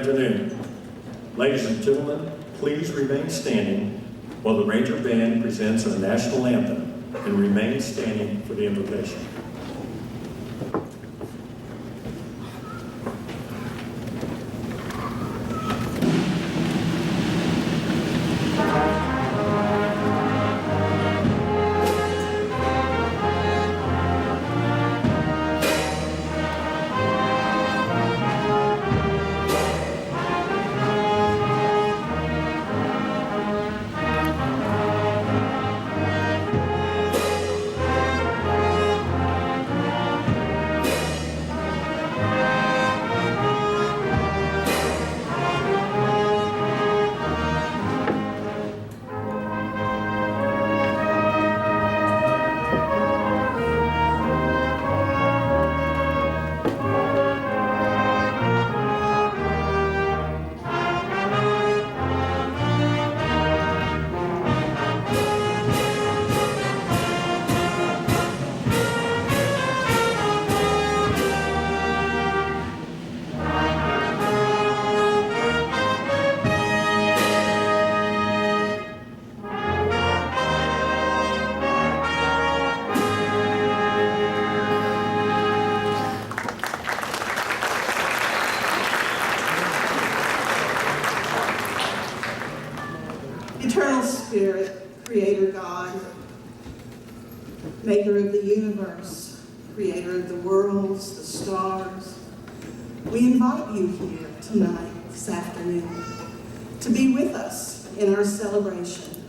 afternoon. Ladies and gentlemen, please remain standing while the Ranger Band presents our national anthem, and remain standing for the invocation. Eternal Spirit, Creator God, Maker of the universe, Creator of the worlds, the stars, we invite you here tonight, this afternoon, to be with us in our celebration.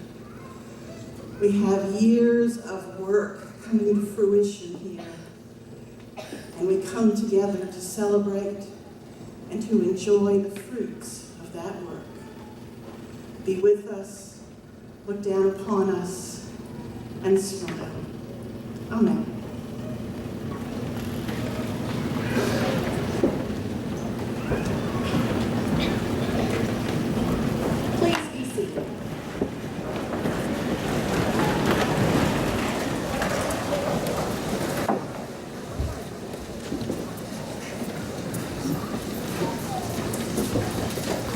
We have years of work coming to fruition here, and we come together to celebrate and to enjoy the fruits of that work. Be with us, look down upon us, and smile. Amen. Please be seated.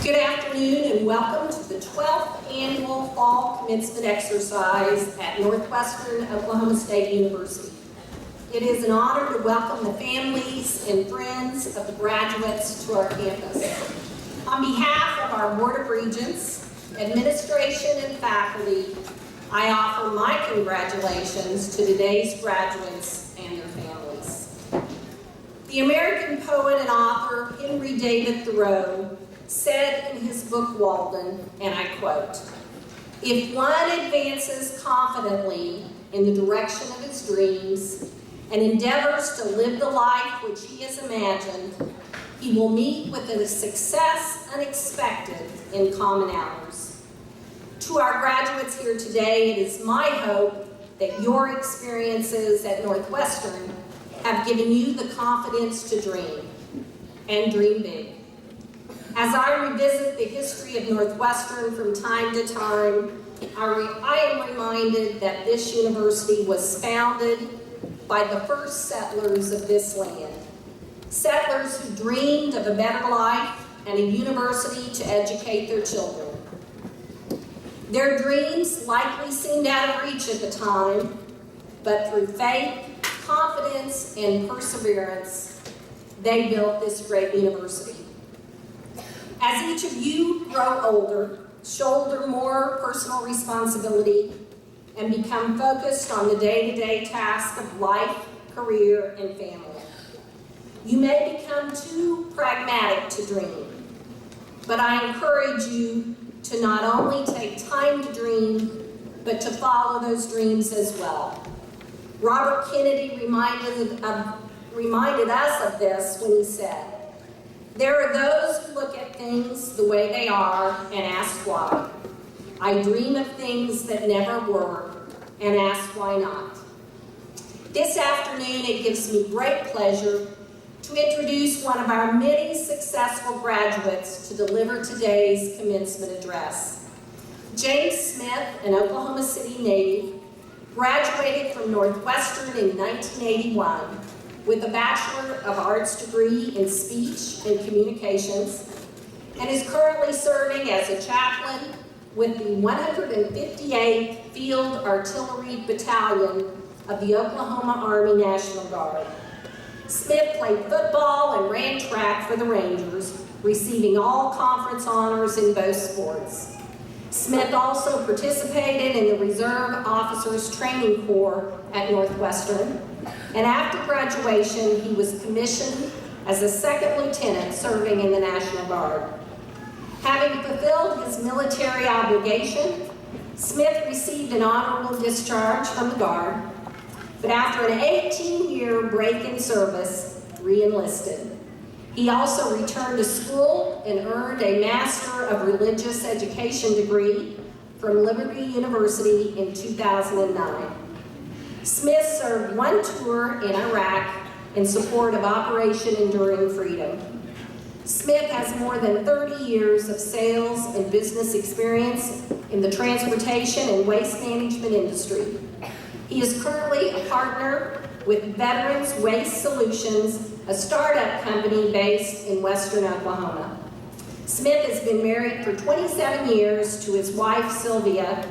Good afternoon and welcome to the 12th annual fall commencement exercise at Northwestern Oklahoma State University. It is an honor to welcome the families and friends of the graduates to our campus. On behalf of our Board of Regents, administration, and faculty, I offer my congratulations to today's graduates and their families. The American poet and author Henry David Thoreau said in his book Walden, and I quote, "If one advances confidently in the direction of his dreams and endeavors to live the life which he has imagined, he will meet with a success unexpected in common hours." To our graduates here today, it is my hope that your experiences at Northwestern have given you the confidence to dream, and dream big. As I revisit the history of Northwestern from time to time, I am reminded that this university was founded by the first settlers of this land. Settlers who dreamed of a better life and a university to educate their children. Their dreams likely seemed out of reach at the time, but through faith, confidence, and perseverance, they built this great university. As each of you grow older, shoulder more personal responsibility, and become focused on the day-to-day tasks of life, career, and family, you may become too pragmatic to dream. But I encourage you to not only take time to dream, but to follow those dreams as well. Robert Kennedy reminded us of this when he said, "There are those who look at things the way they are and ask why. I dream of things that never were and ask why not." This afternoon, it gives me great pleasure to introduce one of our many successful graduates to deliver today's commencement address. James Smith, an Oklahoma City native, graduated from Northwestern in 1981 with a Bachelor of Arts degree in Speech and Communications and is currently serving as a chaplain with the 158th Field Artillery Battalion of the Oklahoma Army National Guard. Smith played football and ran track for the Rangers, receiving all conference honors in both sports. Smith also participated in the Reserve Officers Training Corps at Northwestern, and after graduation, he was commissioned as a second lieutenant serving in the National Guard. Having fulfilled his military obligation, Smith received an honorable discharge from the Guard, but after an 18-year break in service, re-enlisted. He also returned to school and earned a Master of Religious Education degree from Liberty University in 2009. Smith served one tour in Iraq in support of Operation Enduring Freedom. Smith has more than 30 years of sales and business experience in the transportation and waste management industry. He is currently a partner with Veterans Waste Solutions, a startup company based in Western Oklahoma. Smith has been married for 27 years to his wife, Sylvia,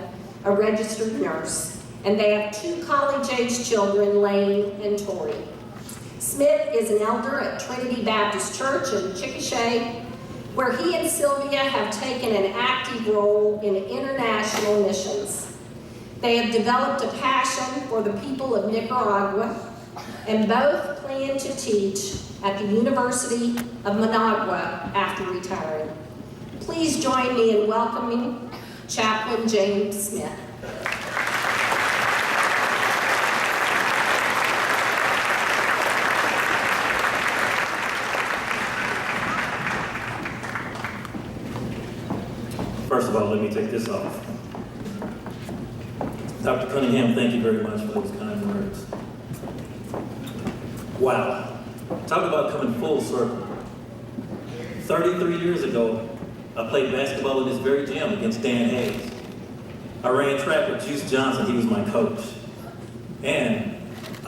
a registered nurse, and they have 2 college-age children, Lane and Tori. Smith is an elder at Trinity Baptist Church in Chickasha, where he and Sylvia have taken an active role in international missions. They have developed a passion for the people of Nicaragua, and both plan to teach at the University of Managua after retiring. Please join me in welcoming Chaplain James Smith. First of all, let me take this off. Dr. Cunningham, thank you very much for those kind words. Wow. Talk about coming full circle. 33 years ago, I played basketball in this very gym against Dan Hayes. I ran track with Juice Johnson. He was my coach. And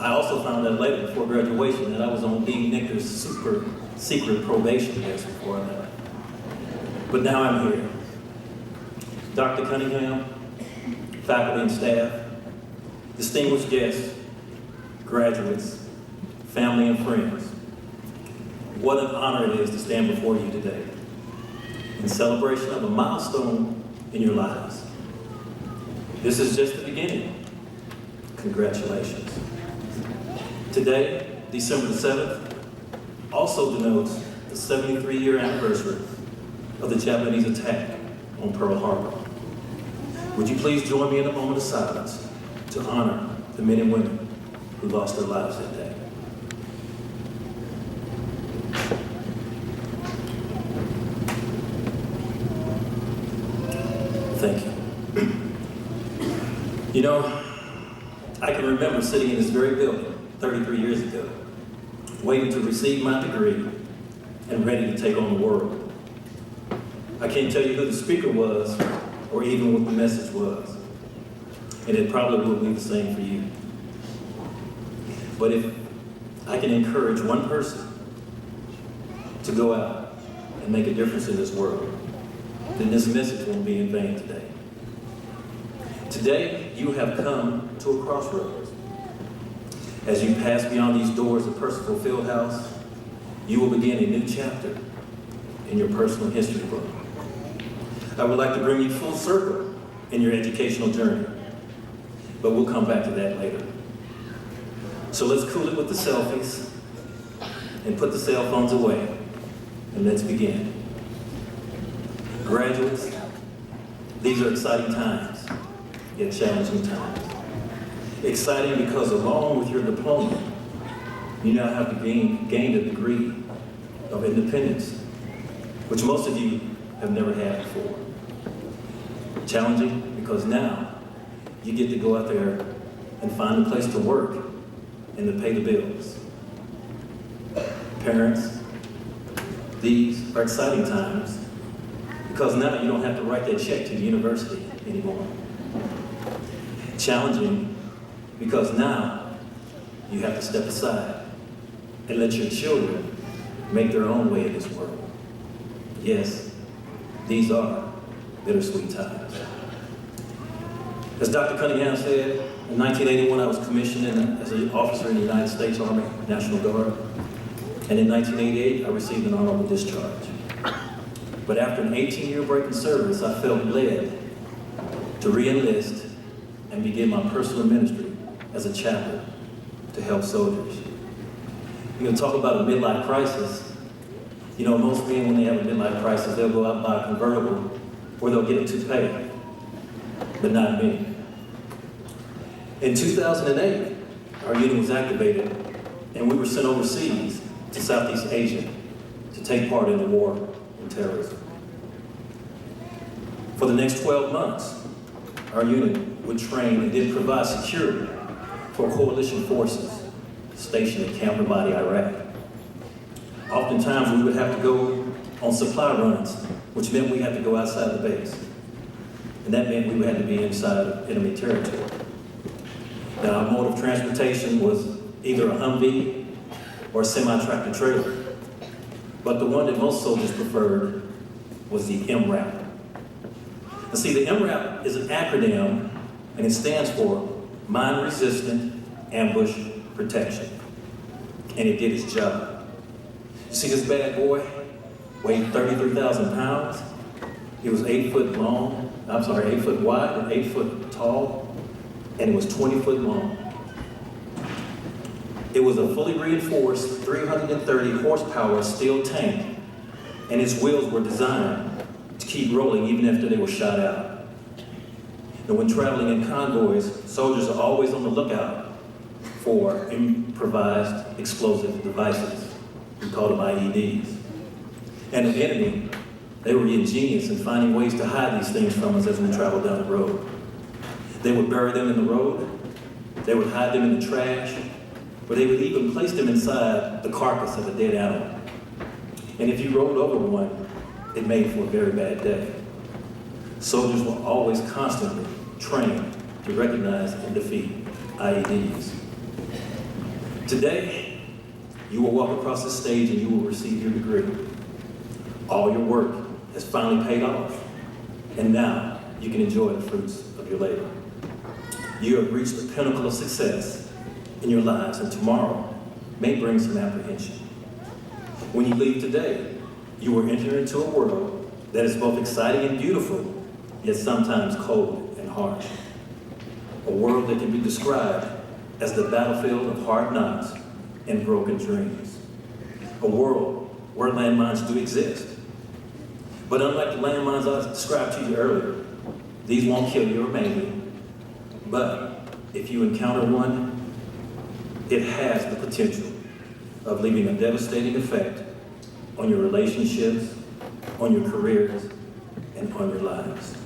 I also found out later, before graduation, that I was on Dean Nicker's super secret probation list before that. But now I'm here. Dr. Cunningham, faculty and staff, distinguished guests, graduates, family and friends, what an honor it is to stand before you today in celebration of a milestone in your lives. This is just the beginning. Congratulations. Today, December the 7th, also denotes the 73-year anniversary of the Japanese attack on Pearl Harbor. Would you please join me in a moment of silence to honor the men and women who lost their lives that day. Thank you. You know, I can remember sitting in this very building 33 years ago, waiting to receive my degree and ready to take on the world. I can't tell you who the speaker was or even what the message was. And it probably will be the same for you. But if I can encourage one person to go out and make a difference in this world, then this message won't be in vain today. Today, you have come to a crossroads. As you pass beyond these doors of Percefull Fieldhouse, you will begin a new chapter in your personal history book. I would like to bring you full circle in your educational journey, but we'll come back to that later. So let's cool it with the selfies and put the cell phones away, and let's begin. Graduates, these are exciting times, yet challenging times. Exciting because along with your diploma, you now have gained a degree of independence, which most of you have never had before. Challenging because now you get to go out there and find a place to work and to pay the bills. Parents, these are exciting times because now you don't have to write that check to the university anymore. Challenging because now you have to step aside and let your children make their own way in this world. Yes, These are bittersweet times. As Dr. Cunningham said, in 1981 I was commissioned as an officer in the United States Army National Guard, and in 1988 I received an honorable discharge. But after an 18-year break in service, I felt led to re-enlist and begin my personal ministry as a chaplain to help soldiers. You're gonna talk about a midlife crisis. You know, most men, when they have a midlife crisis, they'll go out and buy a convertible or they'll get a toupee, but not me. In 2008, our unit was activated and we were sent overseas to Southeast Asia to take part in the war on terrorism. For the next 12 months, our unit would train and did provide security for coalition forces stationed at Camp Ramadi, Iraq. Oftentimes we would have to go on supply runs, which meant we had to go outside the base. And that meant we had to be inside of enemy territory. Now, our mode of transportation was either a Humvee or a semi-tractor trailer. But the one that most soldiers preferred was the MRAP. Now see, the MRAP is an acronym and it stands for Mine Resistant Ambush Protection. And it did its job. You see this bad boy weighed 33,000 pounds. He was 8 foot wide and 8 foot tall, and it was 20 foot long. It was a fully reinforced 330 horsepower steel tank, and its wheels were designed to keep rolling even after they were shot out. And when traveling in convoys, soldiers are always on the lookout for improvised explosive devices. We call them IEDs. And the enemy, they were ingenious in finding ways to hide these things from us as we traveled down the road. They would bury them in the road, they would hide them in the trash, or they would even place them inside the carcass of a dead animal. And if you rolled over one, it made for a very bad day. Soldiers were always constantly trained to recognize and defeat IEDs. Today, you will walk across the stage and you will receive your degree. All your work has finally paid off, and now you can enjoy the fruits of your labor. You have reached the pinnacle of success in your lives, and tomorrow may bring some apprehension. When you leave today, you will enter into a world that is both exciting and beautiful, yet sometimes cold and harsh. A world that can be described as the battlefield of hard knocks and broken dreams. A world where landmines do exist. But unlike the landmines I described to you earlier, these won't kill you or maim you. But if you encounter one, it has the potential of leaving a devastating effect on your relationships, on your careers, and on your lives.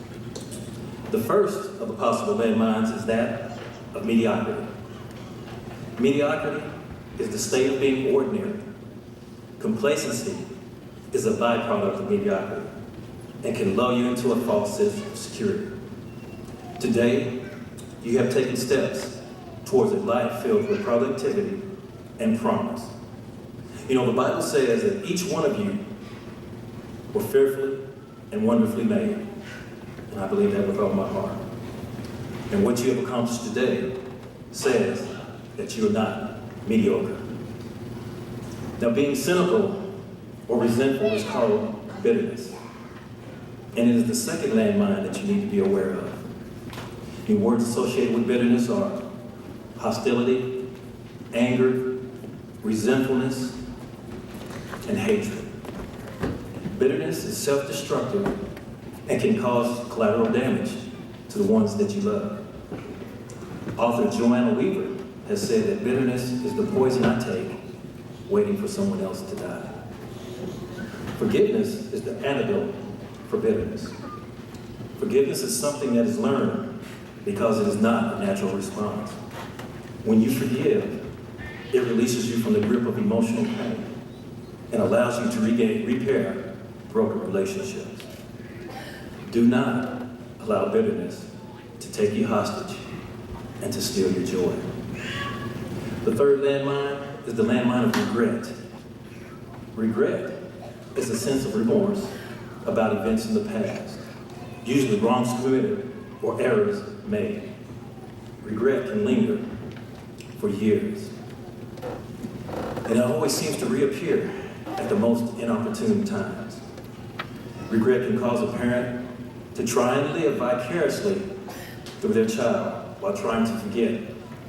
The first of the possible landmines is that of mediocrity. Mediocrity is the state of being ordinary. Complacency is a byproduct of mediocrity and can lull you into a false sense of security. Today, you have taken steps towards a life filled with productivity and promise. You know, the Bible says that each one of you were fearfully and wonderfully made. And I believe that with all my heart. And what you have accomplished today says that you are not mediocre. Now, being cynical or resentful is called bitterness. And it is the second landmine that you need to be aware of. The words associated with bitterness are hostility, anger, resentfulness, and hatred. Bitterness is self-destructive and can cause collateral damage to the ones that you love. Author Joanna Weaver has said that bitterness is the poison I take, waiting for someone else to die. Forgiveness is the antidote for bitterness. Forgiveness is something that is learned because it is not a natural response. When you forgive, it releases you from the grip of emotional pain and allows you to repair broken relationships. Do not allow bitterness to take you hostage and to steal your joy. The third landmine is the landmine of regret. Regret is a sense of remorse about events in the past, usually wrongs committed or errors made. Regret can linger for years, and it always seems to reappear at the most inopportune times. Regret can cause a parent to try and live vicariously through their child while trying to forget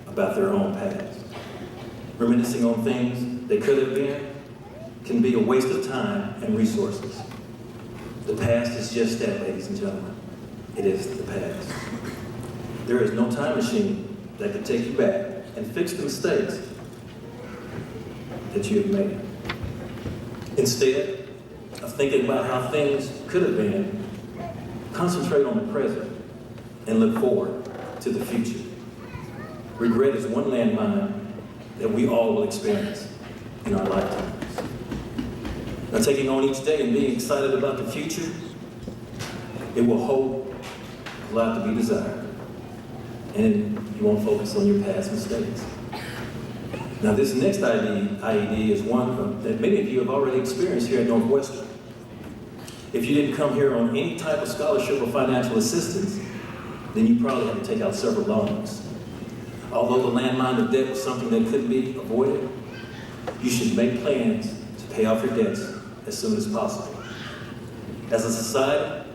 about their own past. Reminiscing on things they could have been can be a waste of time and resources. The past is just that, ladies and gentlemen. It is the past. There is no time machine that can take you back and fix the mistakes that you have made. Instead of thinking about how things could have been, concentrate on the present and look forward to the future. Regret is one landmine that we all will experience in our lifetimes. Now, taking on each day and being excited about the future, it will hold a lot to be desired. And you won't focus on your past mistakes. Now, this next IED is one that many of you have already experienced here at Northwestern. If you didn't come here on any type of scholarship or financial assistance, then you probably had to take out several loans. Although the landmine of debt was something that couldn't be avoided, you should make plans to pay off your debts as soon as possible. As a society,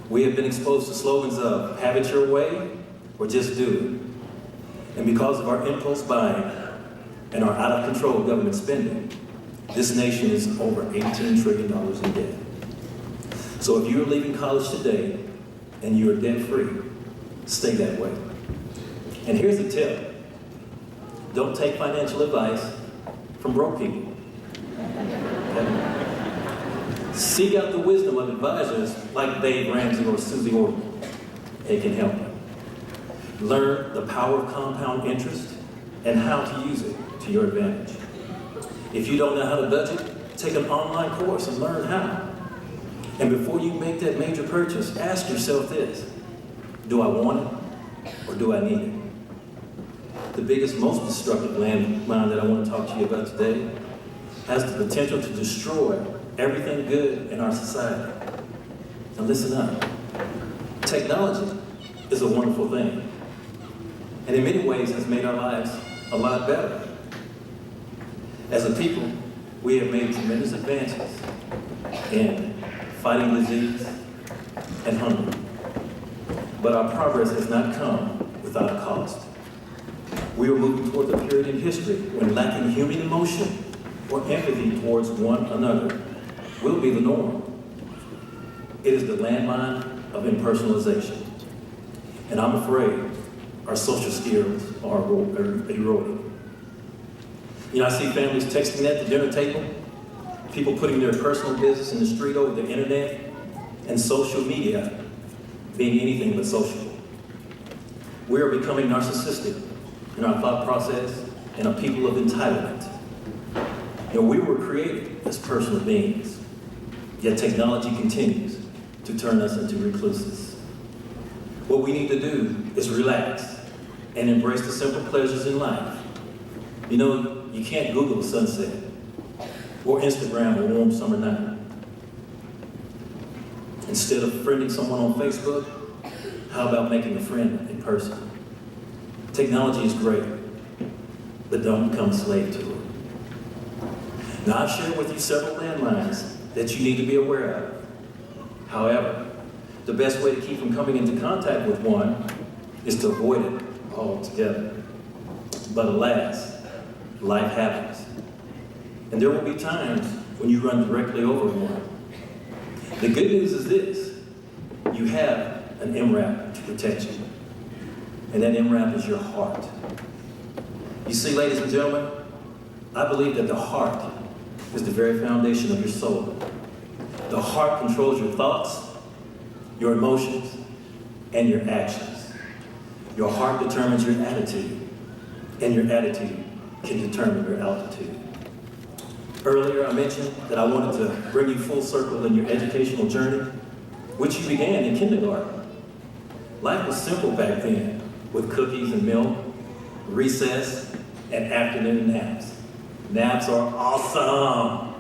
we have been exposed to slogans of have it your way or just do it. And because of our impulse buying and our out of control government spending, this nation is over $18 trillion in debt. So if you're leaving college today and you're debt free, stay that way. And here's a tip. Don't take financial advice from broke people. Okay? Seek out the wisdom of advisors like Dave Ramsey or Susie Orton. It can help you. Learn the power of compound interest and how to use it to your advantage. If you don't know how to budget, take an online course and learn how. And before you make that major purchase, ask yourself this: do I want it or do I need it? The biggest, most destructive landmine that I want to talk to you about today has the potential to destroy everything good in our society. Now listen up. Technology is a wonderful thing, and in many ways has made our lives a lot better. As a people, we have made tremendous advances in fighting disease and hunger. But our progress has not come without a cost. We are moving towards a period in history when lacking human emotion or empathy towards one another will be the norm. It is the landmine of impersonalization. And I'm afraid our social skills are eroding. You know, I see families texting at the dinner table, people putting their personal business in the street over the internet, and social media being anything but social. We are becoming narcissistic in our thought process and a people of entitlement. You know, we were created as personal beings, yet technology continues to turn us into recluses. What we need to do is relax and embrace the simple pleasures in life. You know, you can't Google a sunset or Instagram a warm summer night. Instead of friending someone on Facebook, how about making a friend in person? Technology is great, but don't become a slave to it. Now, I've shared with you several landmines that you need to be aware of. However, the best way to keep from coming into contact with one is to avoid it altogether. But alas, life happens. And there will be times when you run directly over one. The good news is this: you have an MRAP to protect you. And that MRAP is your heart. You see, ladies and gentlemen, I believe that the heart is the very foundation of your soul. The heart controls your thoughts, your emotions, and your actions. Your heart determines your attitude, and your attitude can determine your altitude. Earlier, I mentioned that I wanted to bring you full circle in your educational journey, which you began in kindergarten. Life was simple back then, with cookies and milk, recess, and afternoon naps. Naps are awesome.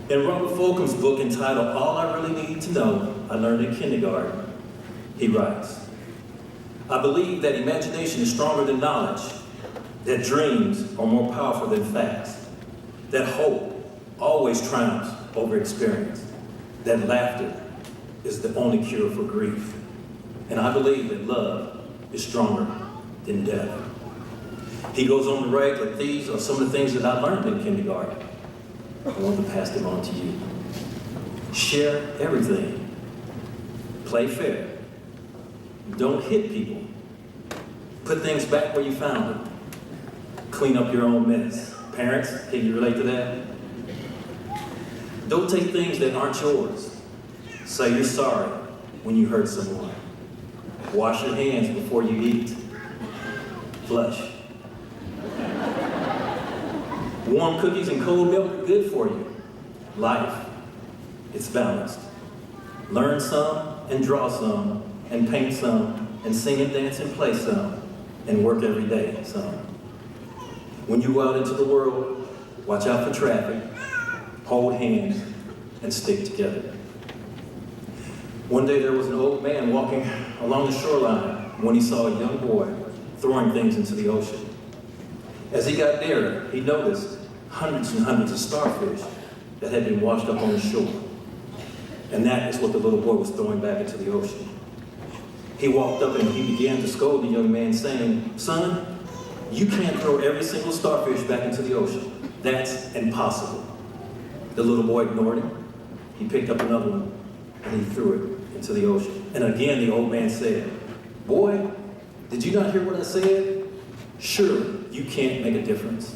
In Robert Fulcom's book entitled All I Really Need to Know, I Learned in Kindergarten, he writes, I believe that imagination is stronger than knowledge, that dreams are more powerful than facts, that hope always triumphs over experience, that laughter is the only cure for grief, and I believe that love is stronger than death. He goes on to write that these are some of the things that I learned in kindergarten. I want to pass them on to you. Share everything. Play fair. Don't hit people. Put things back where you found them. Clean up your own mess. Parents, can you relate to that? Don't take things that aren't yours. Say you're sorry when you hurt someone. Wash your hands before you eat. Flush. Warm cookies and cold milk are good for you. Life, it's balanced. Learn some and draw some and paint some and sing and dance and play some and work every day some. When you go out into the world, watch out for traffic, hold hands, and stick together. One day there was an old man walking along the shoreline when he saw a young boy throwing things into the ocean. As he got nearer, he noticed hundreds and hundreds of starfish that had been washed up on the shore. And that is what the little boy was throwing back into the ocean. He walked up and he began to scold the young man, saying, son, you can't throw every single starfish back into the ocean. That's impossible. The little boy ignored him. He picked up another one and he threw it into the ocean. And again the old man said, boy, did you not hear what I said? Surely you can't make a difference.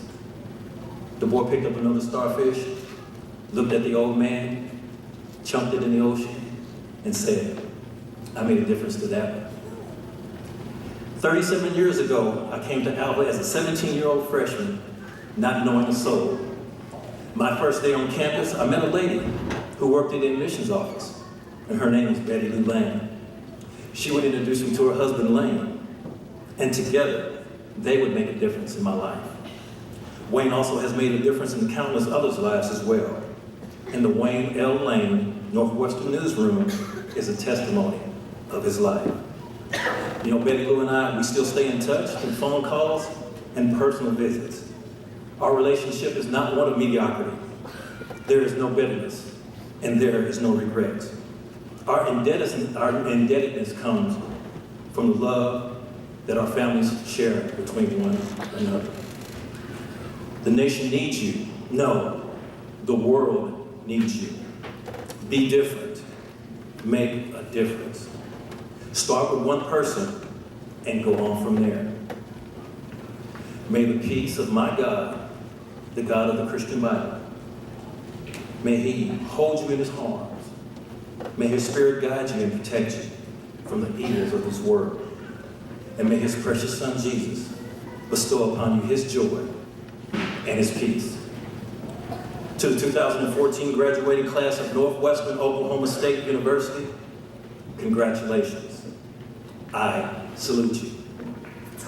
The boy picked up another starfish, looked at the old man, chunked it in the ocean, and said, I made a difference to that one. 37 years ago, I came to Alva as a 17-year-old freshman, not knowing a soul. My first day on campus, I met a lady who worked in the admissions office, and her name was Betty Lou Lane. She would introduce me to her husband, Lane, and together, they would make a difference in my life. Wayne also has made a difference in countless others' lives as well. And the Wayne L. Lane Northwestern newsroom is a testimony of his life. You know, Betty Lou and I, we still stay in touch through phone calls and personal visits. Our relationship is not one of mediocrity. There is no bitterness, and there is no regret. Our indebtedness comes from the love that our families share between one another. The nation needs you. No, the world needs you. Be different. Make a difference. Start with one person and go on from there. May the peace of my God, the God of the Christian Bible, may He hold you in His arms. May His Spirit guide you and protect you from the evils of this world. And may His precious Son, Jesus, bestow upon you His joy and His peace. To the 2014 graduating class of Northwestern Oklahoma State University, congratulations. I salute you.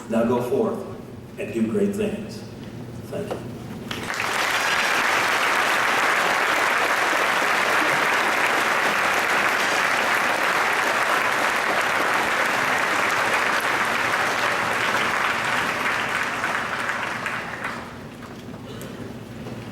Now go forth and do great things. Thank you.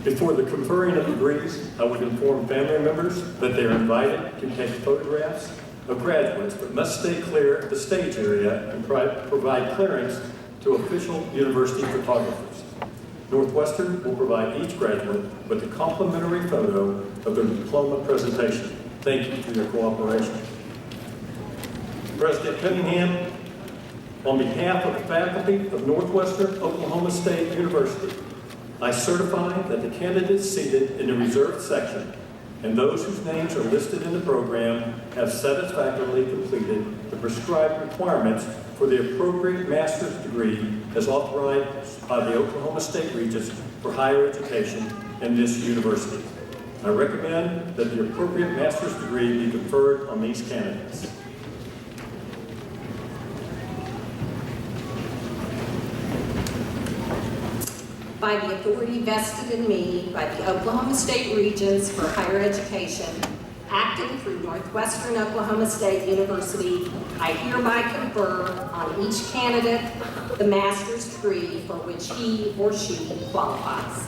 Before the conferring of degrees, I would inform family members that they are invited to take photographs of graduates, but must stay clear of the stage area and provide clearance to official university photographers. Northwestern will provide each graduate with a complimentary photo of their diploma presentation. Thank you for your cooperation. President Cunningham, on behalf of the faculty of Northwestern Oklahoma State University, I certify that the candidates seated in the reserved section and those whose names are listed in the program have satisfactorily completed the prescribed requirements for the appropriate master's degree as authorized by the Oklahoma State Regents for higher education in this university. I recommend that the appropriate master's degree be conferred on these candidates. by the authority vested in me by the Oklahoma State Regents for Higher Education, acting through Northwestern Oklahoma State University, I hereby confer on each candidate the master's degree for which he or she qualifies.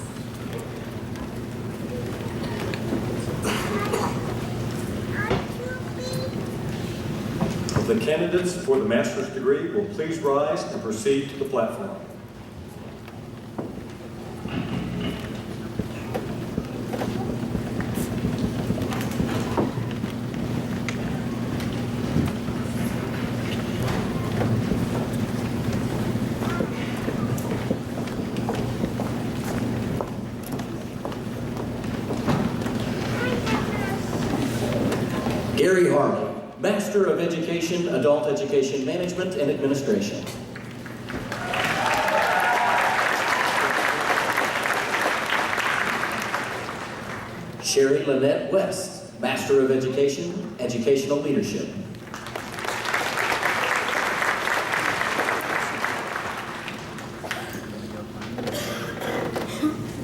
The candidates for the master's degree will please rise and proceed to the platform. Gary Harley, Master of Education, Adult Education Management and Administration. Sherry Lynette West, Master of Education, Educational Leadership.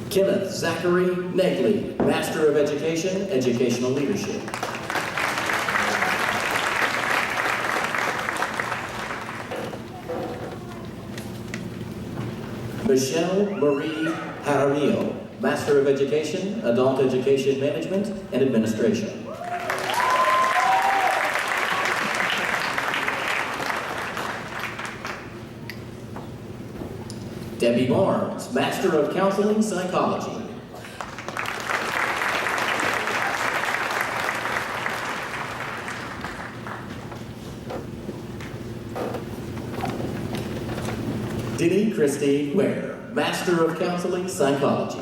Kenneth Zachary Negley, Master of Education, Educational Leadership. Michelle Marie Jaramillo, Master of Education, Adult Education Management and Administration. Debbie Barnes, Master of Counseling Psychology. Denny Christine Ware, Master of Counseling Psychology.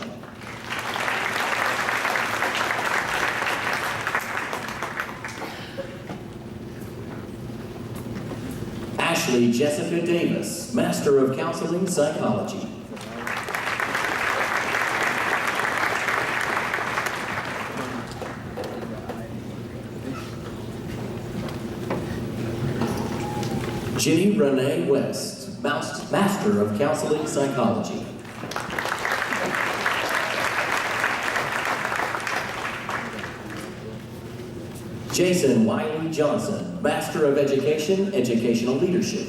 Ashley Jessica Davis, Master of Counseling Psychology. Jenny Renee West, Master of Counseling Psychology. Jason Wiley Johnson, Master of Education, Educational Leadership.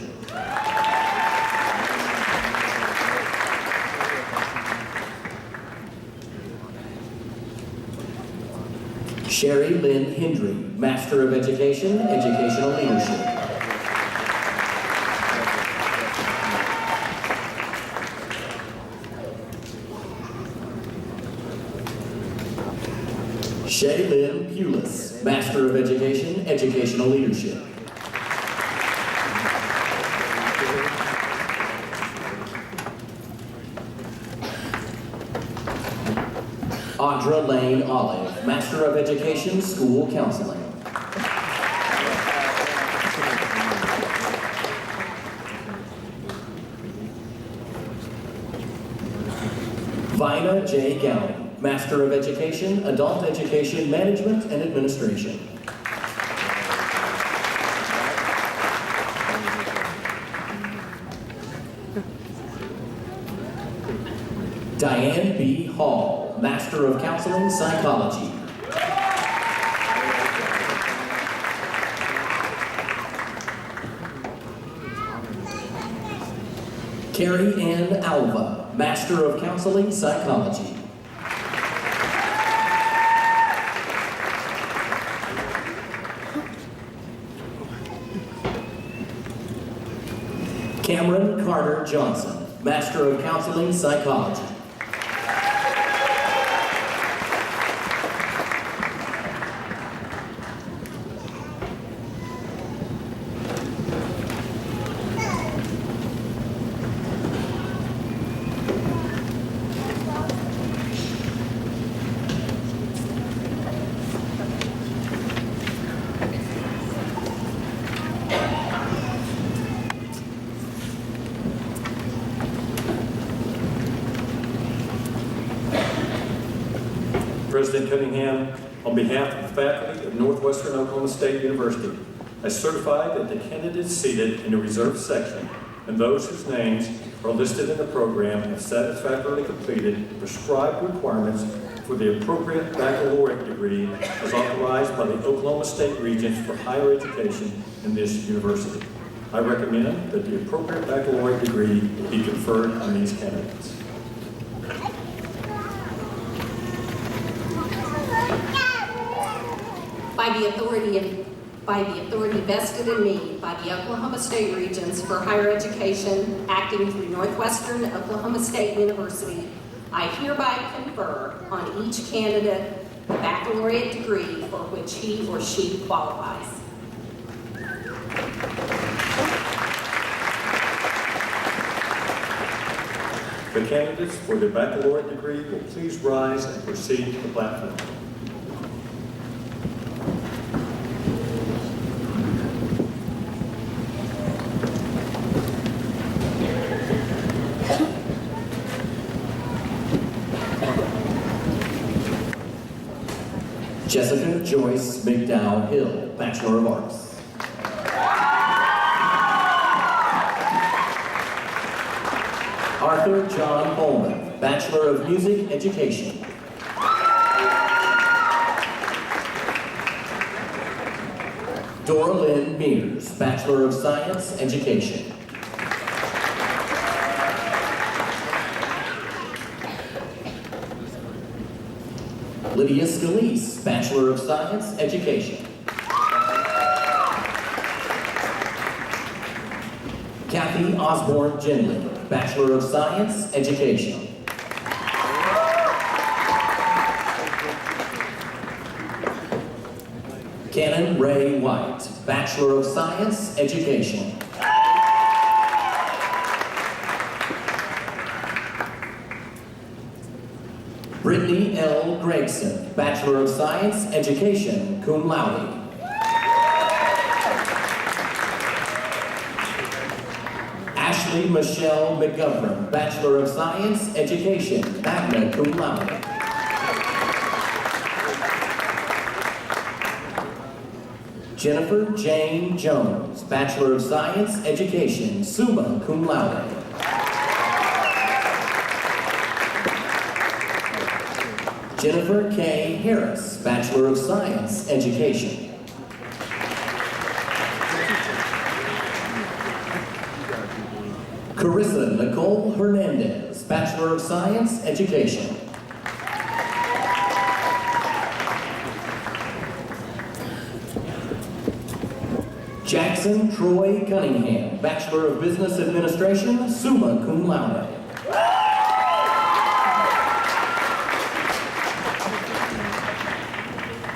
Sherry Lynn Hendry, Master of Education, Educational Leadership. Shay Lynn Pulis, Master of Education, Educational Leadership. Audra Lane Olive, Master of Education, School Counseling. Vina J. Gowney, Master of Education, Adult Education Management and Administration. Diane B. Hall, Master of Counseling Psychology. Carrie Ann Alva, Master of Counseling Psychology. Cameron Carter Johnson, Master of Counseling Psychology. President Cunningham, on behalf of the faculty of Northwestern Oklahoma State University, I certify that the candidates seated in the reserved section and those whose names are listed in the program have satisfactorily completed the prescribed requirements for the appropriate baccalaureate degree as authorized by the Oklahoma State Regents for Higher Education in this university. I recommend that the appropriate baccalaureate degree be conferred on these candidates. By the authority vested in me by the Oklahoma State Regents for Higher Education, acting through Northwestern Oklahoma State University, I hereby confer on each candidate the baccalaureate degree for which he or she qualifies. The candidates for the baccalaureate degree will please rise and proceed to the platform. Jessica Joyce McDowell Hill, Bachelor of Arts. Arthur John Holman, Bachelor of Music Education. Dora Lynn Mears, Bachelor of Science Education. Lydia Scalise, Bachelor of Science Education. Kathy Osborne Ginley, Bachelor of Science Education. Canon Ray White, Bachelor of Science Education. Brittany L. Gregson, Bachelor of Science Education, cum laude. Ashley Michelle McGovern, Bachelor of Science Education, magna cum laude. Jennifer Jane Jones, Bachelor of Science Education, summa cum laude. Jennifer K. Harris, Bachelor of Science Education. Carissa Nicole Hernandez, Bachelor of Science Education. Jackson Troy Cunningham, Bachelor of Business Administration, summa cum laude.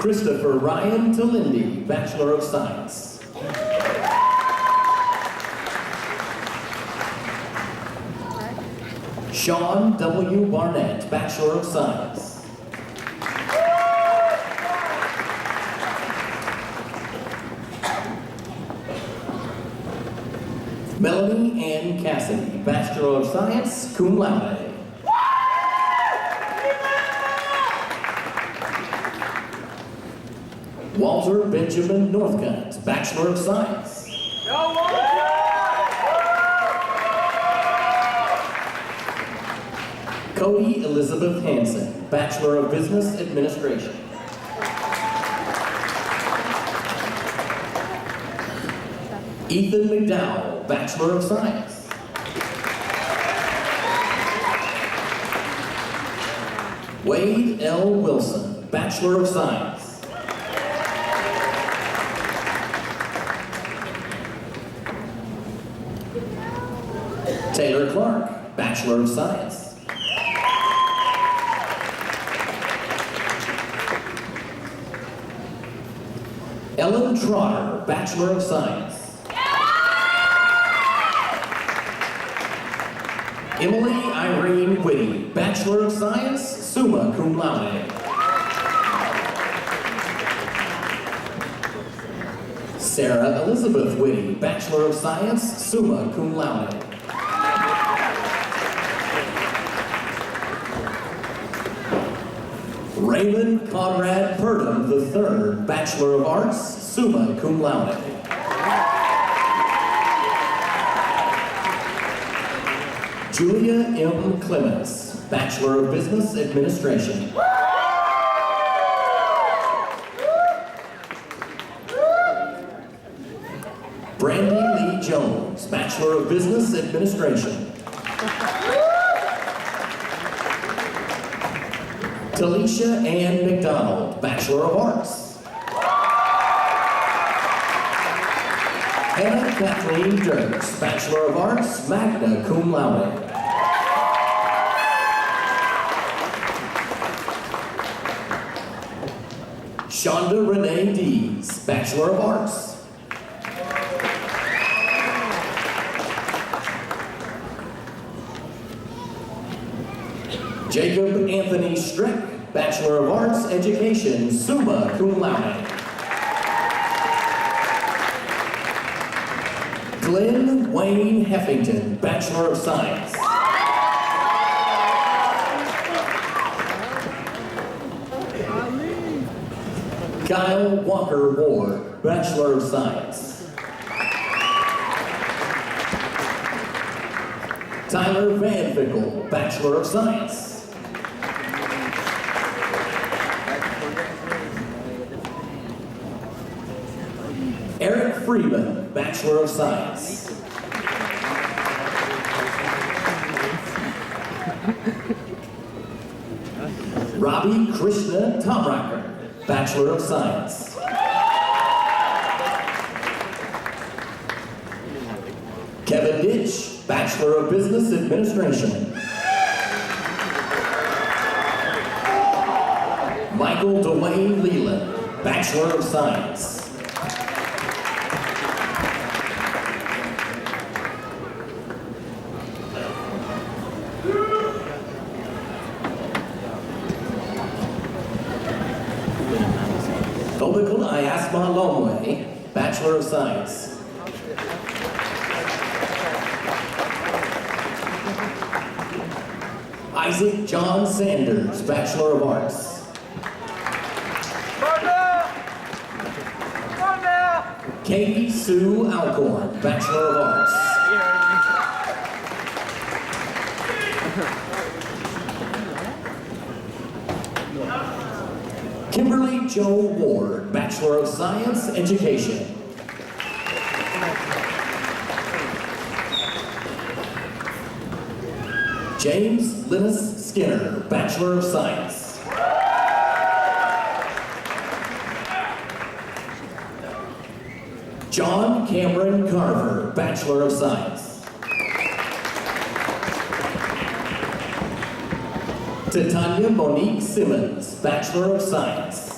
Christopher Ryan Talindi, Bachelor of Science. Sean W. Barnett, Bachelor of Science. Melanie Ann Cassidy, Bachelor of Science, cum laude. Walter Benjamin Northcutt, Bachelor of Science. Cody Elizabeth Hansen, Bachelor of Business Administration. Ethan McDowell, Bachelor of Science. Wade L. Wilson, Bachelor of Science. Taylor Clark, Bachelor of Science. Ellen Trotter, Bachelor of Science. Emily Irene Whitty, Bachelor of Science, summa cum laude. Sarah Elizabeth Whitty, Bachelor of Science, summa cum laude. Raymond Conrad Purdom III, Bachelor of Arts, summa cum laude. Julia M. Clements, Bachelor of Business Administration. Brandy Lee Jones, Bachelor of Business Administration. Talisha Ann McDonald, Bachelor of Arts. Hannah Kathleen Dirks, Bachelor of Arts, magna cum laude. Shonda Renee Dees, Bachelor of Arts. Jacob Anthony Strick, Bachelor of Arts, Education, summa cum laude. Glenn Wayne Heffington, Bachelor of Science. Kyle Walker Ward, Bachelor of Science. Tyler Van Vickle, Bachelor of Science. Eric Freeman, Bachelor of Science. Robbie Krishna Tomracker, Bachelor of Science. Kevin Ditch, Bachelor of Business Administration. Michael Dwayne Leland, Bachelor of Science. Tobikul Ayasma Lomwe, Bachelor of Science. Isaac John Sanders, Bachelor of Arts. Katie Sue Alcorn, Bachelor of Arts. Kimberly Jo Ward, Bachelor of Science, Education. James Linus Skinner, Bachelor of Science. John Cameron Carver, Bachelor of Science. Titania Monique Simmons, Bachelor of Science.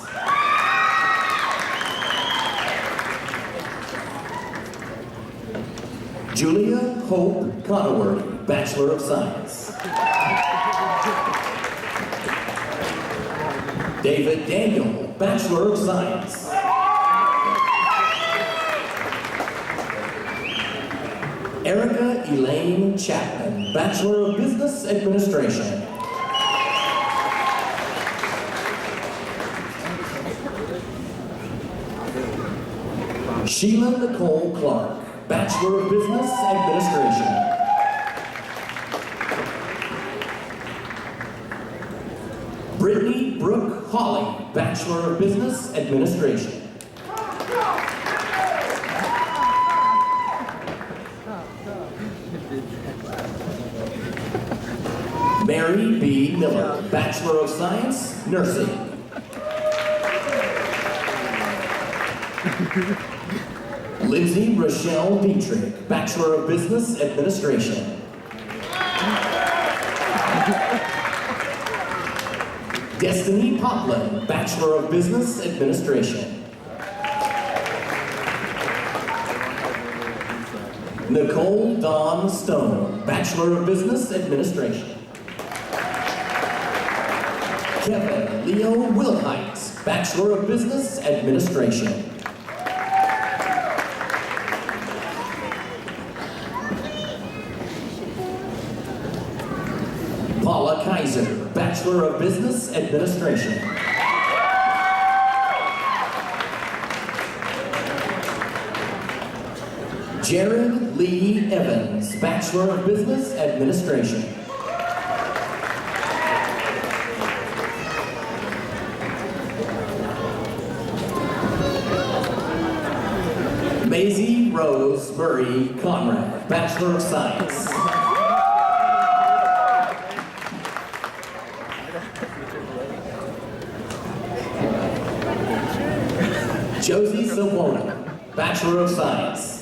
Julia Hope Conworthy, Bachelor of Science. David Daniel, Bachelor of Science. Erica Elaine Chapman, Bachelor of Business Administration. Sheila Nicole Clark, Bachelor of Business Administration. Brittany Brooke Hawley, Bachelor of Business Administration. Mary B. Miller, Bachelor of Science, Nursing. Lindsay Rochelle Dietrich, Bachelor of Business Administration. Destiny Poplin, Bachelor of Business Administration. Nicole Dawn Stone, Bachelor of Business Administration. Kevin Leo Wilhite, Bachelor of Business Administration. Paula Kaiser, Bachelor of Business Administration. Jared Lee Evans, Bachelor of Business Administration. Maisie Rose Murray Conrad, Bachelor of Science. Josie Sawona, Bachelor of Science.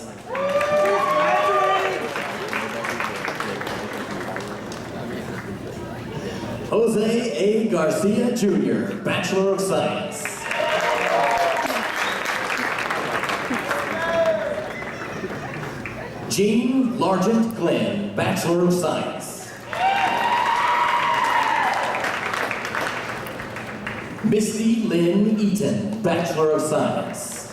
Jose A. Garcia Jr., Bachelor of Science. Jean Largent Glenn, Bachelor of Science. Misty Lynn Eaton, Bachelor of Science.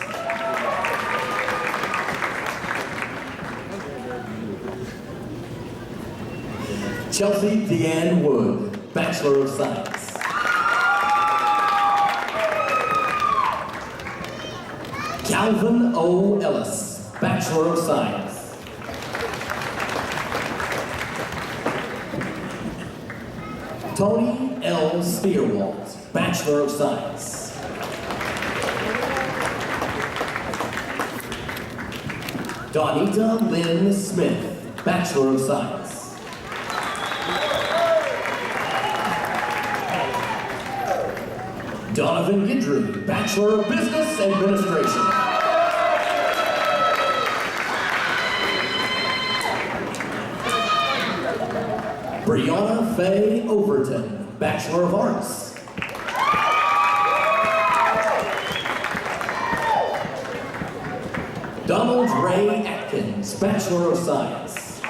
Chelsea Deanne Wood, Bachelor of Science. Calvin O. Ellis, Bachelor of Science. Tony L. Steerwalt, Bachelor of Science. Donita Lynn Smith, Bachelor of Science. Donovan Guidry, Bachelor of Business Administration. Brianna Faye Overton, Bachelor of Arts. Donald Ray Atkins, Bachelor of Science.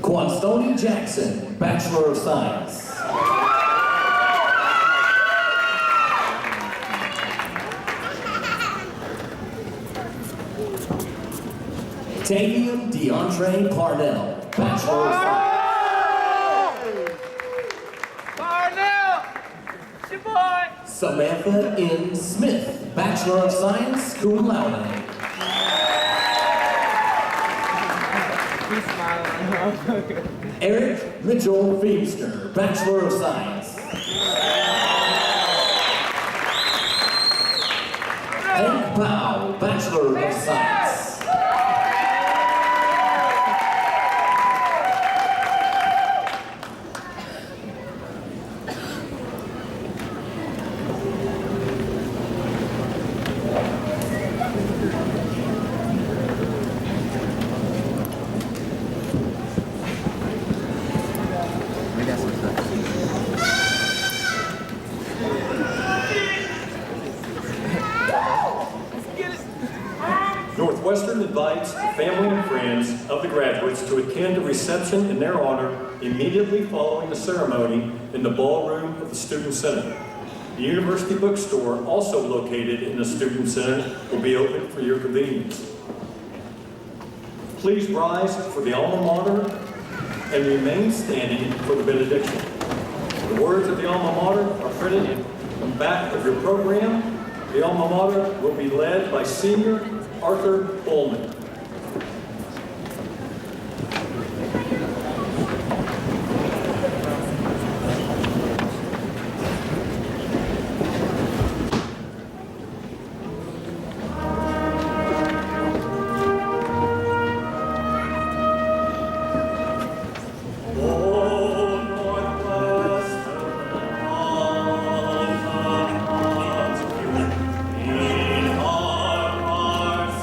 Quanstoni Jackson, Bachelor of Science. Tavian DeAndre Parnell, Bachelor of Science. Parnell! It's your boy! Samantha N. Smith, Bachelor of Science, cum laude. He's smiling. Eric Mitchell Feemster, Bachelor of Science. Hank Powell, Bachelor of Science. Northwestern invites the family and friends of the graduates to attend a reception in their honor immediately following the ceremony in the ballroom of the Student Center. The University Bookstore, also located in the Student Center, will be open for your convenience. Please rise for the alma mater and remain standing for the benediction. The words of the alma mater are printed on the back of your program. The alma mater will be led by Senior Arthur Ullman. In our hearts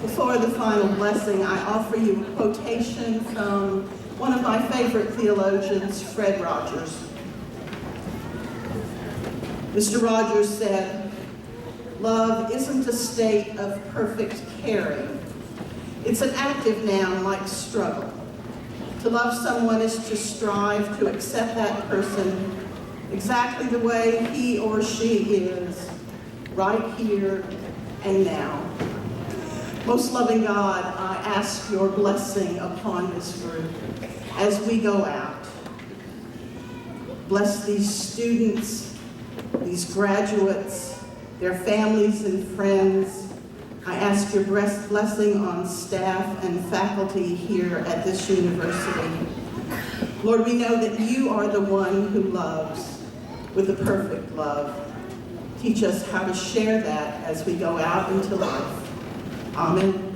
Before the final blessing, I offer you a quotation from one of my favorite theologians, Fred Rogers. Mr. Rogers said, "Love isn't a state of perfect caring. It's an active noun like struggle. To love someone is to strive to accept that person exactly the way he or she is, right here and now." Most loving God, I ask your blessing upon this group as we go out. Bless these students, these graduates, their families and friends. I ask your blessing on staff and faculty here at this university. Lord, we know that you are the one who loves with a perfect love. Teach us how to share that as we go out into life. Amen.